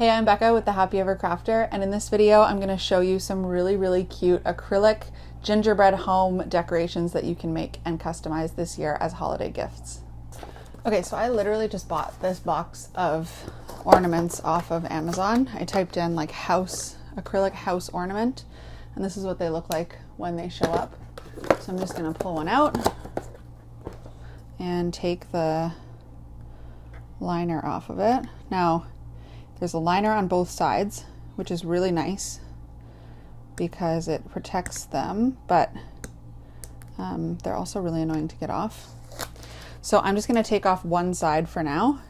Hey, I'm Becca with the Happy Ever Crafter, and in this video I'm going to show you some really cute acrylic gingerbread home decorations that you can make and customize this year as holiday gifts. Okay, so I literally just bought this box of ornaments off of Amazon. I typed in like acrylic house ornament, and this is what they look like when they show up. So I'm just going to pull one out and take the liner off of it. Now, there's a liner on both sides, which is really nice because it protects them, but they're also really annoying to get off. So I'm just going to take off one side for now.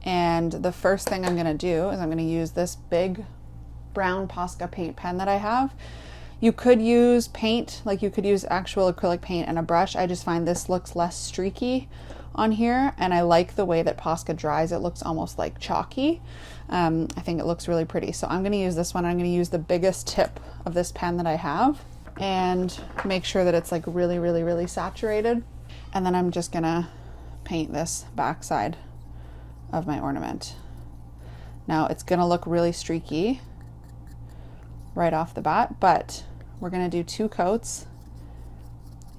And the first thing I'm going to do is I'm going to use this big brown Posca paint pen that I have. You could use paint, like you could use actual acrylic paint and a brush. I just find this looks less streaky on here, and I like the way that Posca dries. It looks almost like chalky. I think it looks really pretty. So I'm going to use this one. I'm going to use the biggest tip of this pen that I have and make sure that it's like really saturated. And then I'm just going to paint this back side of my ornament. Now it's going to look really streaky right off the bat, but we're going to do 2 coats,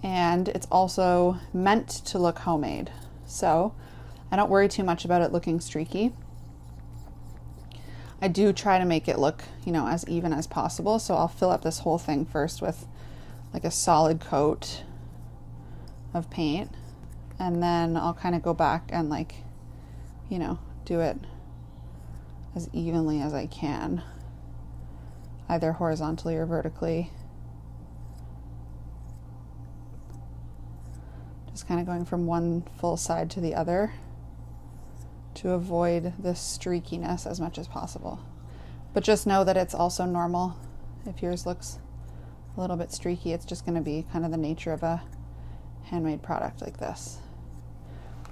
and it's also meant to look homemade. So I don't worry too much about it looking streaky. I do try to make it look, you know, as even as possible. So I'll fill up this whole thing first with like a solid coat of paint, and then I'll kind of go back and like, you know, do it as evenly as I can, either horizontally or vertically. Just kind of going from one full side to the other to avoid the streakiness as much as possible. But just know that it's also normal. If yours looks a little bit streaky, it's just going to be kind of the nature of a handmade product like this.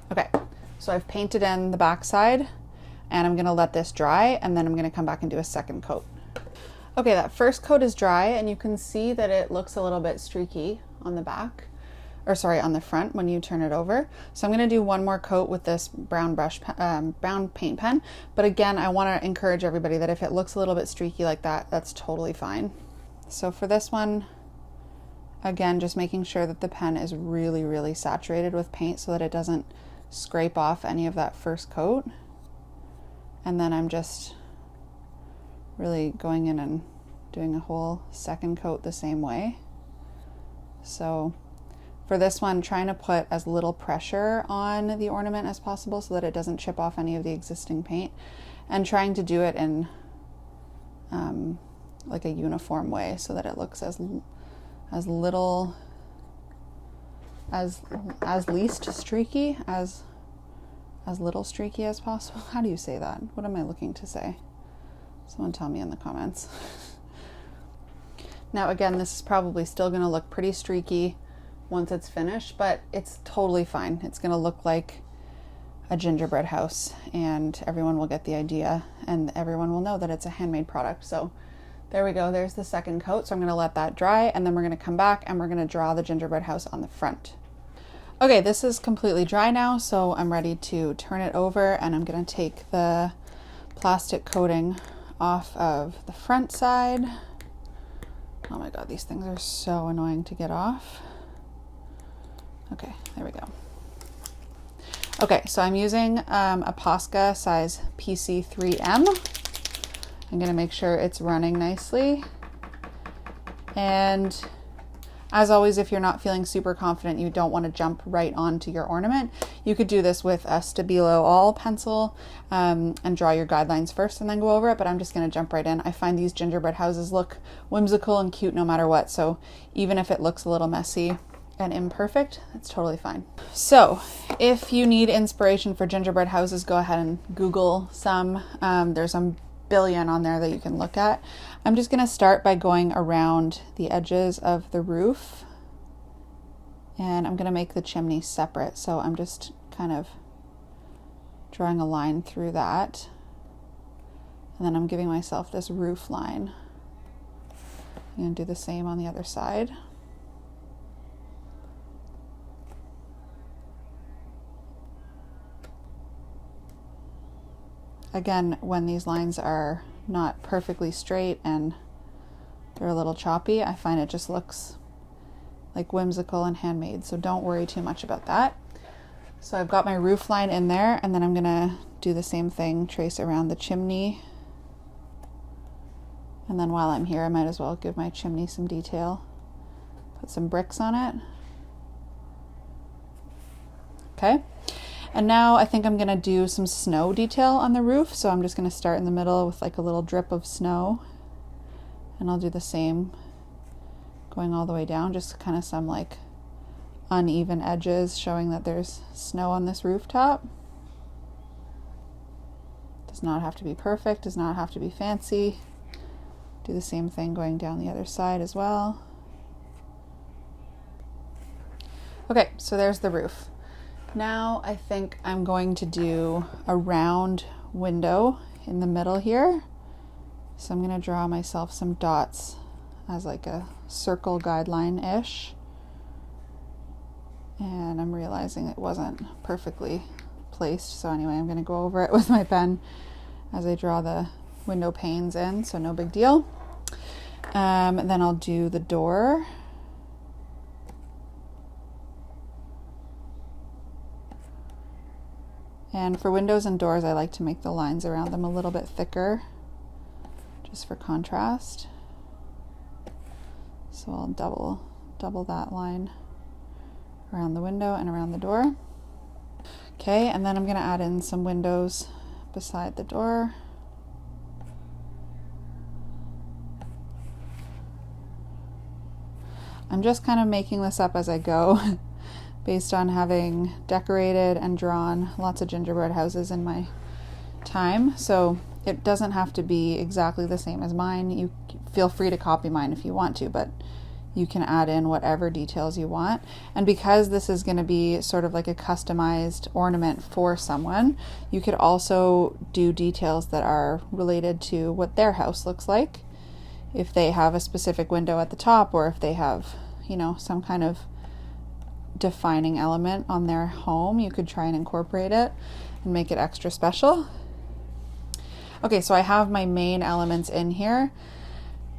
Okay, so I've painted in the back side, and I'm going to let this dry, and then I'm going to come back and do a second coat. Okay, that first coat is dry, and you can see that it looks a little bit streaky on the back, or sorry, on the front when you turn it over. So I'm going to do one more coat with this brown paint pen. But again, I want to encourage everybody that if it looks a little bit streaky like that, that's totally fine. So for this one, again, just making sure that the pen is really saturated with paint so that it doesn't scrape off any of that first coat. And then I'm just really going in and doing a whole second coat the same way. So for this one, trying to put as little pressure on the ornament as possible so that it doesn't chip off any of the existing paint, and trying to do it in like a uniform way so that it looks as little, as least streaky, as little streaky as possible. How do you say that? What am I looking to say? Someone tell me in the comments. Now again, this is probably still going to look pretty streaky once it's finished, but it's totally fine. It's going to look like a gingerbread house, and everyone will get the idea, and everyone will know that it's a handmade product. So there we go. There's the second coat. So I'm going to let that dry, and then we're going to come back and we're going to draw the gingerbread house on the front. Okay, this is completely dry now, so I'm ready to turn it over, and I'm going to take the plastic coating off of the front side. Oh my god, these things are so annoying to get off. Okay, there we go. Okay, so I'm using a Posca size PC3M. I'm going to make sure it's running nicely. And as always, if you're not feeling super confident, you don't want to jump right onto your ornament, you could do this with a Stabilo All pencil and draw your guidelines first and then go over it, but I'm just going to jump right in. I find these gingerbread houses look whimsical and cute no matter what, so even if it looks a little messy and imperfect, it's totally fine. So if you need inspiration for gingerbread houses, go ahead and Google some. There's a billion on there that you can look at. I'm just going to start by going around the edges of the roof, and I'm going to make the chimney separate. So I'm just kind of drawing a line through that, and then I'm giving myself this roof line. I'm going to do the same on the other side. again, when these lines are not perfectly straight and they're a little choppy, I find it just looks like whimsical and handmade. So don't worry too much about that. So I've got my roof line in there, and then I'm gonna do the same thing, trace around the chimney. And then while I'm here, I might as well give my chimney some detail. Put some bricks on it. Okay. And now I think I'm gonna do some snow detail on the roof. So I'm just gonna start in the middle with like a little drip of snow. And I'll do the same going all the way down, just kind of some like uneven edges showing that there's snow on this rooftop. Does not have to be perfect, does not have to be fancy. Do the same thing going down the other side as well. Okay, so there's the roof. Now I think I'm going to do a round window in the middle here. So I'm going to draw myself some dots as like a circle guideline-ish. And I'm realizing it wasn't perfectly placed. So anyway, I'm going to go over it with my pen as I draw the window panes in, so no big deal. Then I'll do the door. And for windows and doors, I like to make the lines around them a little bit thicker, just for contrast. So I'll double that line around the window and around the door. Okay, and then I'm going to add in some windows beside the door. I'm just kind of making this up as I go based on having decorated and drawn lots of gingerbread houses in my time. So it doesn't have to be exactly the same as mine. You feel free to copy mine if you want to, but you can add in whatever details you want. And because this is going to be sort of like a customized ornament for someone, you could also do details that are related to what their house looks like. If they have a specific window at the top, or if they have, you know, some kind of defining element on their home, you could try and incorporate it and make it extra special. Okay, so I have my main elements in here.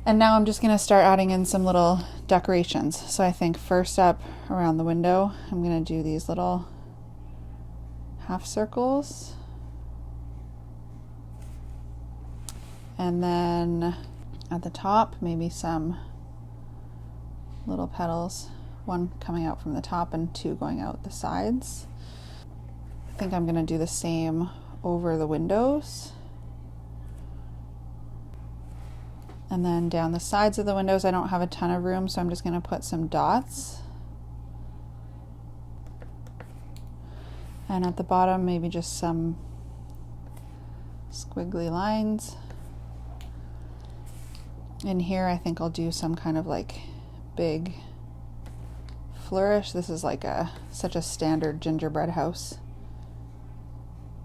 And now I'm just going to start adding in some little decorations. So I think first up around the window, I'm going to do these little half circles. And then at the top, maybe some little petals, one coming out from the top and two going out the sides. I think I'm going to do the same over the windows. And then down the sides of the windows, I don't have a ton of room, so I'm just going to put some dots. And at the bottom, maybe just some squiggly lines. In here, I think I'll do some kind of like big flourish. This is like such a standard gingerbread house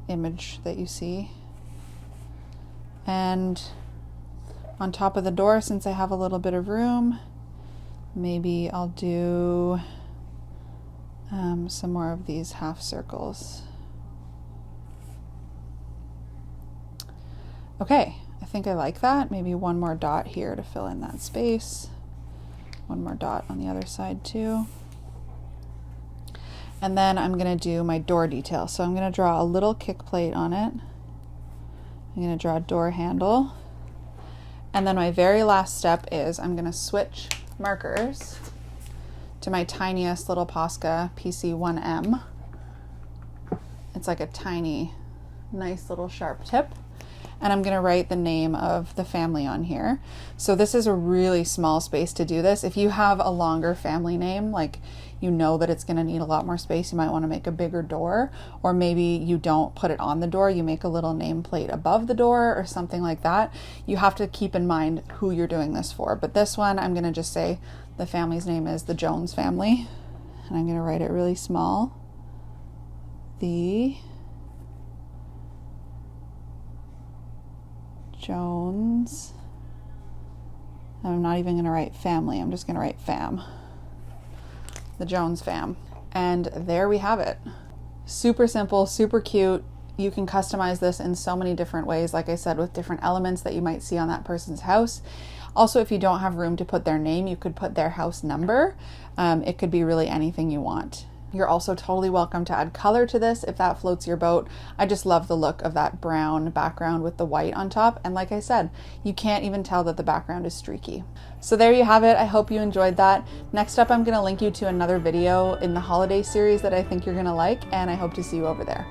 image that you see. And on top of the door, since I have a little bit of room, maybe I'll do some more of these half circles. Okay, I think I like that. Maybe one more dot here to fill in that space. One more dot on the other side too. And then I'm going to do my door detail. So I'm going to draw a little kick plate on it. I'm going to draw a door handle. And then my very last step is I'm going to switch markers to my tiniest little Posca PC1M. It's like a tiny, nice little sharp tip. And I'm going to write the name of the family on here. So this is a really small space to do this. If you have a longer family name, like you know that it's going to need a lot more space, you might want to make a bigger door, or maybe you don't put it on the door, you make a little nameplate above the door or something like that. You have to keep in mind who you're doing this for. But this one, I'm going to just say the family's name is the Jones family, and I'm going to write it really small. The Jones. I'm not even going to write family, I'm just going to write fam. The Jones fam. And there we have it. Super simple, super cute. You can customize this in so many different ways, like I said, with different elements that you might see on that person's house. Also, if you don't have room to put their name, you could put their house number. It could be really anything you want. You're also totally welcome to add color to this if that floats your boat. I just love the look of that brown background with the white on top. And like I said, you can't even tell that the background is streaky. So there you have it. I hope you enjoyed that. Next up, I'm going to link you to another video in the holiday series that I think you're going to like, and I hope to see you over there.